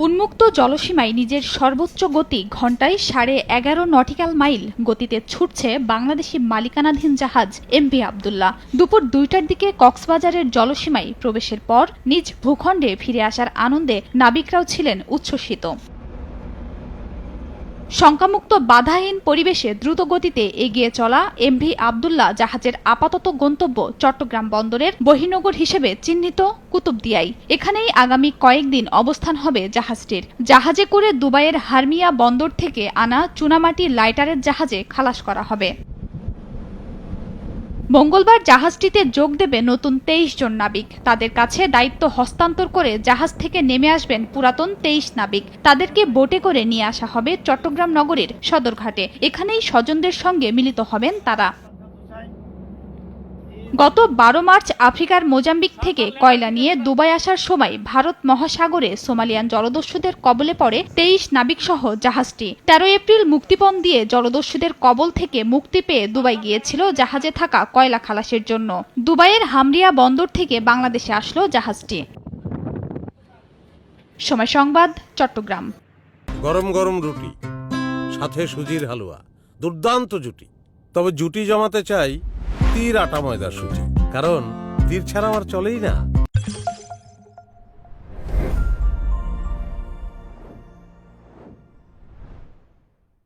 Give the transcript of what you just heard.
উন্মুক্ত জলসীমায় নিজের সর্বোচ্চ গতি ঘন্টায় 11.5 নটিক্যাল মাইল গতিতে ছুটছে বাংলাদেশি মালিকানাধীন জাহাজ এমভি আবদুল্লাহ। দুপুর 2টার দিকে কক্সবাজারের জলসীমায় প্রবেশের পর নিজ ভূখণ্ডে ফিরে আসার আনন্দে নাবিকরাও ছিলেন উচ্ছ্বসিত। শঙ্কামুক্ত বাধাহীন পরিবেশে দ্রুত গতিতে এগিয়ে চলা এমভি আবদুল্লাহ জাহাজের আপাতত গন্তব্য চট্টগ্রাম বন্দরের বহির্নগর হিসেবে চিহ্নিত কুতুবদিয়ায়। এখানেই আগামী কয়েকদিন অবস্থান হবে জাহাজটির। জাহাজে করে দুবাইয়ের হারমিয়া বন্দর থেকে আনা চুনামাটি লাইটারের জাহাজে খালাস করা হবে। মঙ্গলবার জাহাজটিতে যোগ দেবে নতুন 23 জন নাবিক। তাদের কাছে দায়িত্ব হস্তান্তর করে জাহাজ থেকে নেমে আসবেন পুরাতন 23 নাবিক। তাদেরকে বোটে করে নিয়ে আসা হবে চট্টগ্রাম নগরীর সদরঘাটে। এখানেই স্বজনদের সঙ্গে মিলিত হবেন তারা। গত 12 মার্চ আফ্রিকার মোজাম্বিক থেকে কয়লা নিয়ে দুবাই আসার সময় ভারত মহাসাগরে সোমালিয়ান জলদস্যুদের কবলে পড়ে 23 নাবিক সহ জাহাজটি। 13 এপ্রিল মুক্তিপণ দিয়ে জলদস্যুদের কবল থেকে মুক্তি পেয়ে দুবাই গিয়েছিল জাহাজে থাকা কয়লা খালাসের জন্য। দুবাইয়ের হামরিয়া বন্দর থেকে বাংলাদেশে আসলো জাহাজটি। সময় সংবাদ, চট্টগ্রাম। গরম গরম রুটি, সাথে সুজির হালুয়া, দুর্দান্ত জুটি। তবে জুটি জমাতে চাই তীর আটা ময়দার সুজি, কারণ তীর ছাড়া আমার চলেই না।